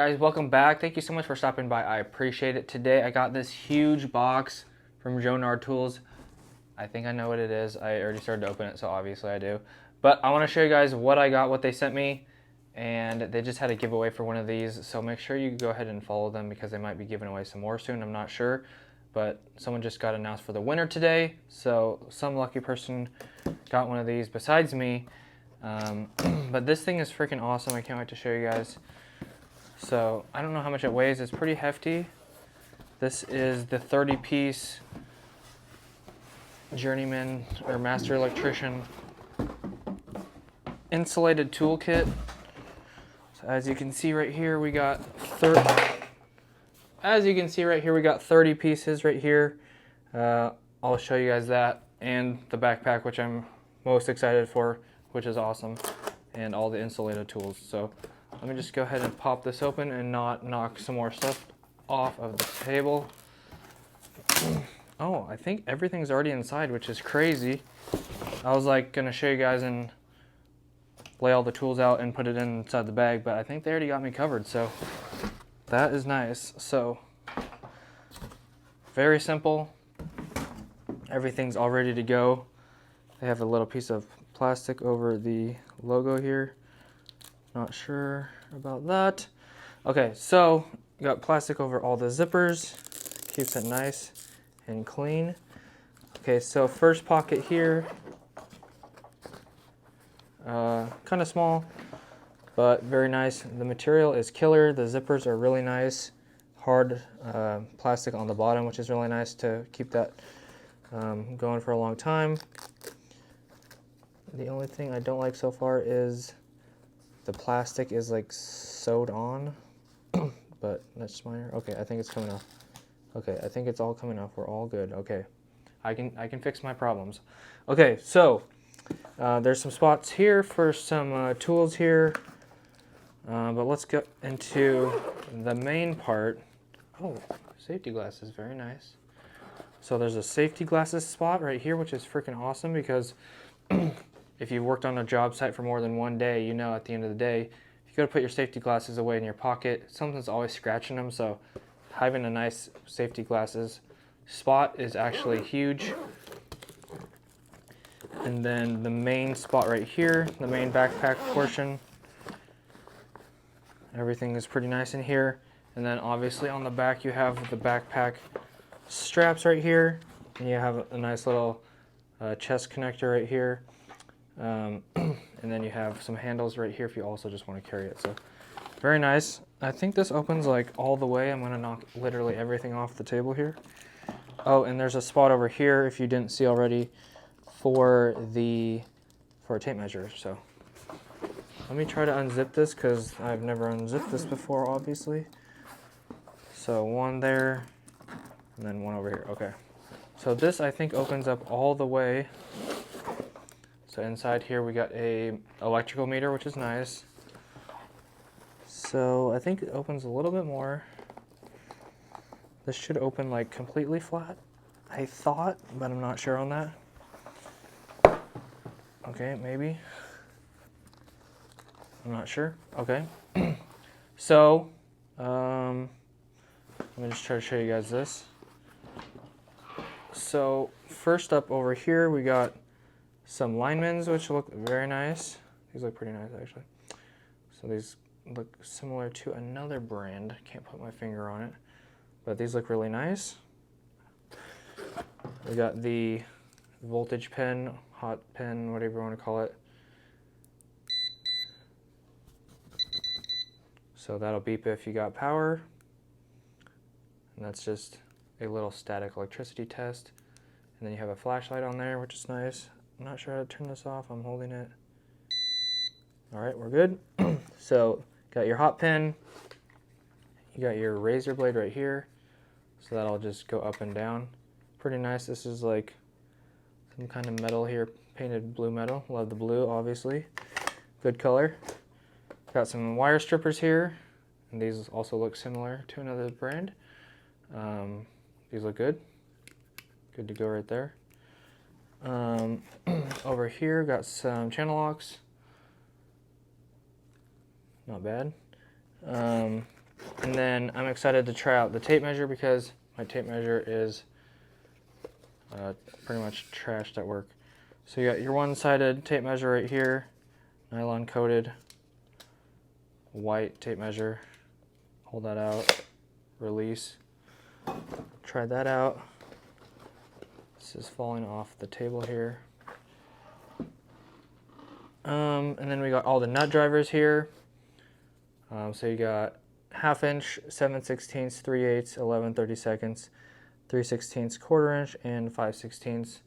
guys, welcome back. Thank you so much for stopping by. I appreciate it. Today I got this huge box from Jonard tools. I think I know what it is. I already started to open it, so obviously I do. But I want to show you guys what I got, what they sent me, and they just had a giveaway for one of these, so make sure you go ahead and follow them because they might be giving away some more soon. I'm not sure, but someone just got announced for the winner today, so some lucky person got one of these besides me. But this thing is freaking awesome. I can't wait to show you guys. So I don't know how much it weighs. It's pretty hefty. This is the 30-piece Journeyman or Master Electrician Insulated Toolkit. So as you can see right here, we got 30 pieces right here. I'll show you guys that and the backpack, which I'm most excited for, which is awesome, and all the insulated tools. So let me just go ahead and pop this open and not knock some more stuff off of the table. Oh, I think everything's already inside, which is crazy. I was like gonna show you guys and lay all the tools out and put it inside the bag, but I think they already got me covered, so that is nice. So very simple. Everything's all ready to go. They have a little piece of plastic over the logo here. Not sure about that. Okay, so got plastic over all the zippers. Keeps it nice and clean. Okay, so first pocket here. Kind of small, but very nice. The material is killer. The zippers are really nice. Hard plastic on the bottom, which is really nice to keep that going for a long time. The only thing I don't like so far is the plastic is like sewed on, but that's minor. Okay, I think it's coming off. Okay, I think it's all coming off. We're all good. Okay, I can fix my problems. Okay, so there's some spots here for some tools here, but let's get into the main part. Oh, safety glasses, very nice. So there's a safety glasses spot right here, which is freaking awesome because if you've worked on a job site for more than one day, you know at the end of the day, if you go to put your safety glasses away in your pocket, something's always scratching them, so having a nice safety glasses spot is actually huge. And then the main spot right here, the main backpack portion, everything is pretty nice in here. And then obviously on the back you have the backpack straps right here, and you have a nice little chest connector right here. And then you have some handles right here if you also just want to carry it. So very nice. I think this opens like all the way. I'm going to knock literally everything off the table here. Oh, and there's a spot over here, if you didn't see already, for a tape measure. So let me try to unzip this because I've never unzipped this before, obviously. So one there, and then one over here. Okay. So this I think opens up all the way. So inside here we got a electrical meter, which is nice. So I think it opens a little bit more. This should open like completely flat, I thought, but I'm not sure on that. Okay, maybe. I'm not sure. Okay. So, let me just try to show you guys this. So first up over here we got some linemans, which look very nice. These look pretty nice, actually. So these look similar to another brand. Can't put my finger on it, but these look really nice. We got the voltage pen, hot pen, whatever you want to call it. So that'll beep if you got power. And that's just a little static electricity test. And then you have a flashlight on there, which is nice. I'm not sure how to turn this off. I'm holding it. All right, we're good. So got your hot pen. You got your razor blade right here. So that'll just go up and down. Pretty nice. This is like some kind of metal here, painted blue metal. Love the blue, obviously. Good color. Got some wire strippers here. And these also look similar to another brand. These look good. Good to go right there. Over here, got some channel locks. Not bad. And then I'm excited to try out the tape measure because my tape measure is pretty much trashed at work. So you got your one-sided tape measure right here, nylon coated, white tape measure. Hold that out, release. Try that out. This is falling off the table here. And then we got all the nut drivers here. So you got 1/2 inch, 7/16, 3/8, 11/32, 3/16, 1/4 inch, and 5/16.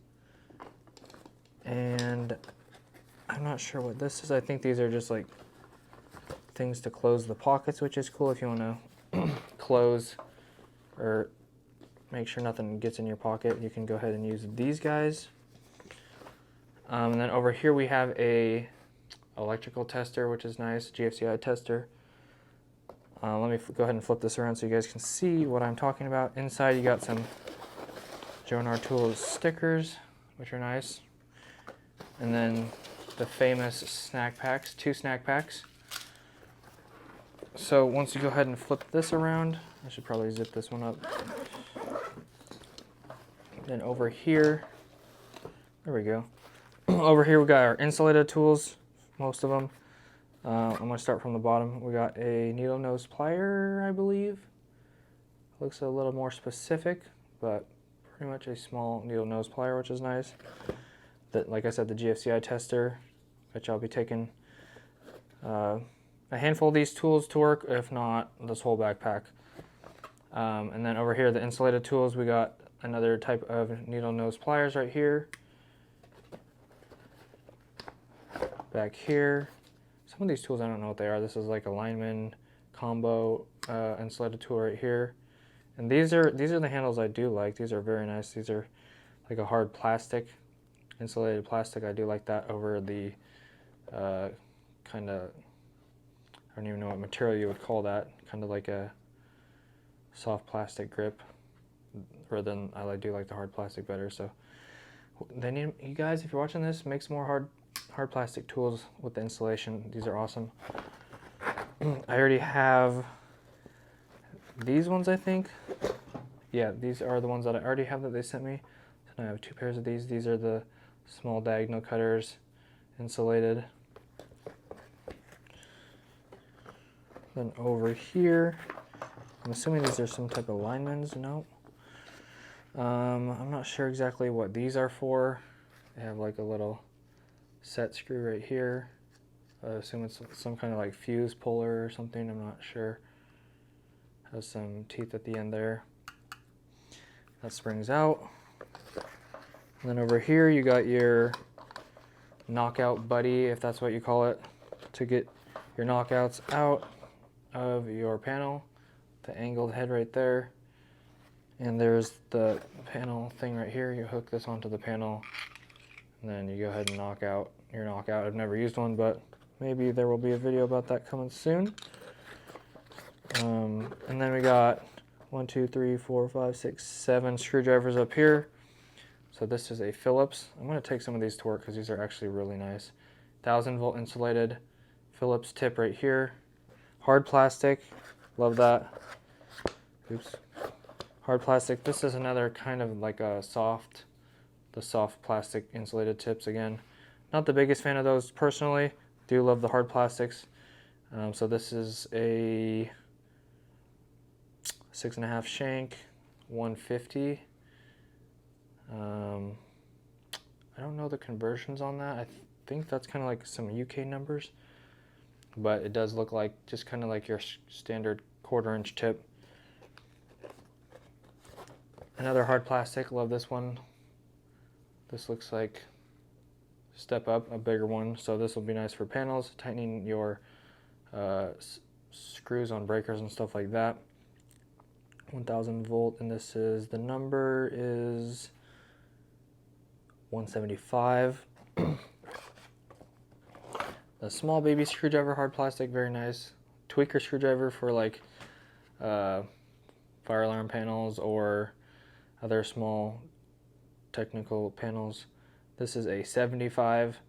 And I'm not sure what this is. I think these are just like things to close the pockets, which is cool if you want to close or make sure nothing gets in your pocket. You can go ahead and use these guys. And then over here we have a electrical tester, which is nice, GFCI tester. Let me go ahead and flip this around so you guys can see what I'm talking about. Inside you got some Jonard Tools stickers, which are nice. And then the famous snack packs, 2 snack packs. So once you go ahead and flip this around, I should probably zip this one up. Then over here, there we go. Over here we got our insulated tools, most of them. I'm going to start from the bottom. We got a needle nose plier, I believe. Looks a little more specific, but pretty much a small needle nose plier, which is nice. Like I said, the GFCI tester, which I'll be taking a handful of these tools to work, if not this whole backpack. And then over here, the insulated tools, we got another type of needle nose pliers right here. Back here, some of these tools I don't know what they are. This is like a lineman combo insulated tool right here. And these are the handles I do like. These are very nice. These are like a hard plastic, insulated plastic. I do like that over the kind of, I don't even know what material you would call that. Kind of like a soft plastic grip. Rather than, I do like the hard plastic better. So they need, you guys, if you're watching this, make some more hard plastic tools with the insulation. These are awesome. I already have these ones, I think. Yeah, these are the ones that I already have that they sent me. So now I have 2 pairs of these. These are the small diagonal cutters, insulated. Then over here, I'm assuming these are some type of linemen's. No. I'm not sure exactly what these are for. They have like a little set screw right here. I assume it's some kind of like fuse puller or something. I'm not sure. Has some teeth at the end there. That springs out. And then over here you got your knockout buddy, if that's what you call it, to get your knockouts out of your panel. The angled head right there. And there's the panel thing right here. You hook this onto the panel and then you go ahead and knock out your knockout. I've never used one, but maybe there will be a video about that coming soon. And then we got 1, 2, 3, 4, 5, 6, 7 screwdrivers up here. So this is a Phillips. I'm going to take some of these to work because these are actually really nice. 1000-volt insulated Phillips tip right here. Hard plastic. Love that. Oops. Hard plastic. This is another kind of like a soft plastic insulated tips again. Not the biggest fan of those personally. Do love the hard plastics. So this is a 6.5 shank, 150. I don't know the conversions on that. I think that's kind of like some UK numbers, but it does look like just kind of like your standard 1/4 inch tip. Another hard plastic. Love this one. This looks like step up, a bigger one. So this will be nice for panels, tightening your screws on breakers and stuff like that. 1000 volt, and this is, the number is 175. A small baby screwdriver, hard plastic, very nice. Tweaker screwdriver for like fire alarm panels or other small technical panels. This is a 75,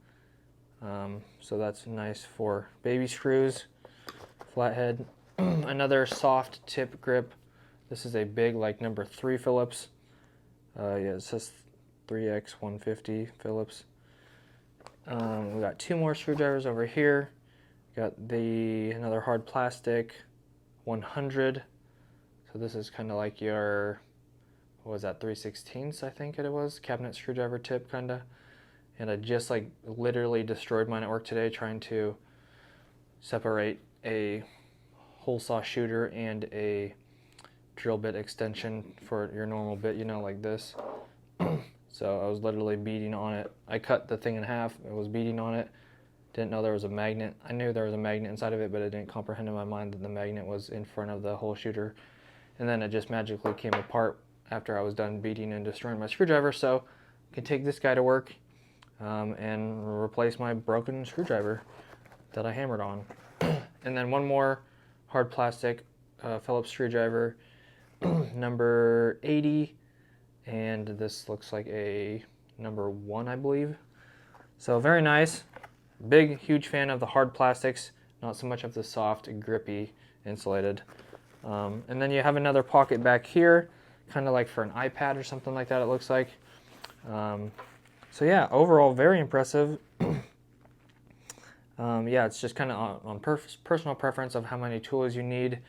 so that's nice for baby screws, flathead. Another soft tip grip. This is a big, like number 3 Phillips. Yeah, it says 3X 150 Phillips. We got 2 more screwdrivers over here. Got another hard plastic 100. So this is kind of like your, what was that, 3/16 I think it was, cabinet screwdriver tip kind of. And I just like literally destroyed mine at work today trying to separate a hole saw shooter and a drill bit extension for your normal bit, you know, like this. So I was literally beating on it. I cut the thing in half. I was beating on it. Didn't know there was a magnet. I knew there was a magnet inside of it, but I didn't comprehend in my mind that the magnet was in front of the hole shooter. And then it just magically came apart after I was done beating and destroying my screwdriver. So I can take this guy to work and replace my broken screwdriver that I hammered on. And then one more hard plastic Phillips screwdriver, number 80. And this looks like a number 1, I believe. So very nice. Big, huge fan of the hard plastics, not so much of the soft, grippy insulated. And then you have another pocket back here, kind of like for an iPad or something like that, it looks like. So yeah, overall, very impressive. Yeah, it's just kind of on personal preference of how many tools you need.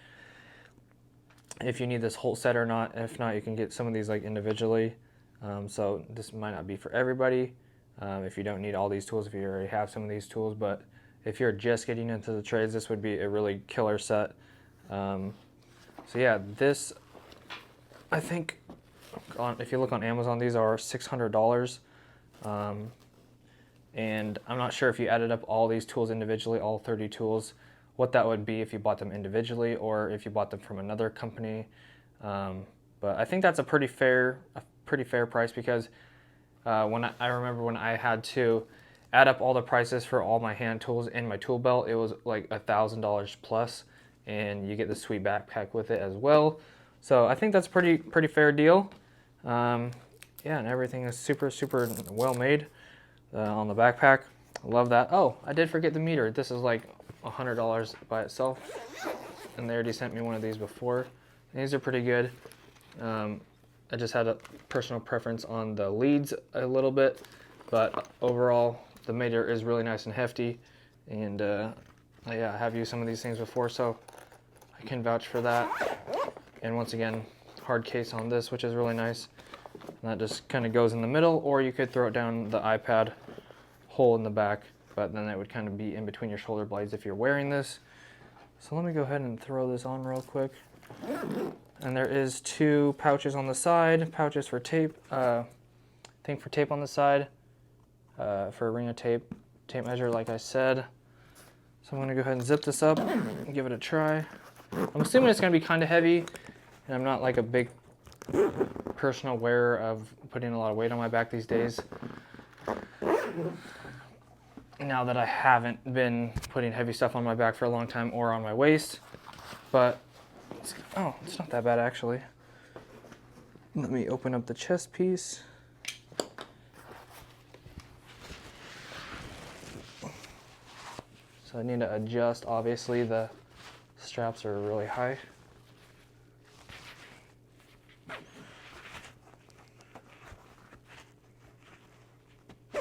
If you need this whole set or not. If not, you can get some of these like individually. So this might not be for everybody. If you don't need all these tools, if you already have some of these tools, but if you're just getting into the trades, this would be a really killer set. So yeah, this, I think, if you look on Amazon, these are $600. And I'm not sure if you added up all these tools individually, all 30 tools, what that would be if you bought them individually or if you bought them from another company. But I think that's a pretty fair price, because I remember when I had to add up all the prices for all my hand tools in my tool belt, it was like $1,000 plus, and you get the sweet backpack with it as well. So I think that's pretty fair deal. Yeah, and everything is super well made on the backpack. I love that. Oh, I did forget the meter. This is like $100 by itself, and they already sent me one of these before. These are pretty good. I just had a personal preference on the leads a little bit, but overall the meter is really nice and hefty, and yeah, I have used some of these things before, so I can vouch for that. And once again, hard case on this, which is really nice. And that just kind of goes in the middle, or you could throw it down the iPad hole in the back, but then it would kind of be in between your shoulder blades if you're wearing this. So let me go ahead and throw this on real quick. And there is 2 pouches on the side, pouches for tape, thing for tape on the side, for arena tape measure like I said. So I'm gonna go ahead and zip this up and give it a try. I'm assuming it's gonna be kind of heavy, and I'm not like a big personal wearer of putting a lot of weight on my back these days. Now that I haven't been putting heavy stuff on my back for a long time or on my waist, but it's not that bad actually. Let me open up the chest piece. So I need to adjust, obviously the straps are really high.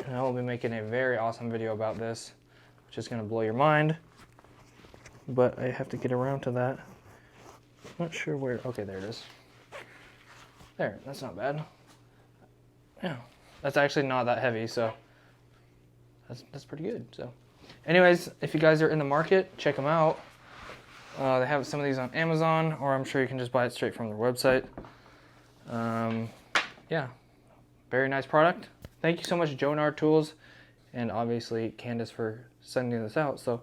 And I will be making a very awesome video about this, which is going to blow your mind, but I have to get around to that. Not sure where. Okay, there it is. There, that's not bad. Yeah, that's actually not that heavy, so that's pretty good. So anyways, if you guys are in the market, check them out. They have some of these on Amazon, or I'm sure you can just buy it straight from their website. Yeah, very nice product. Thank you so much, Jonard Tools, and obviously Candace, for sending this out. So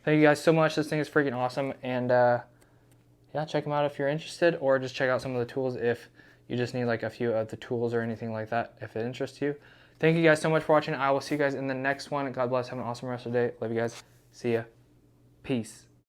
thank you guys so much. This thing is freaking awesome, and yeah, check them out if you're interested, or just check out some of the tools if you just need like a few of the tools or anything like that, if it interests you. Thank you guys so much for watching. I will see you guys in the next one. God bless. Have an awesome rest of the day. Love you guys. See ya. Peace.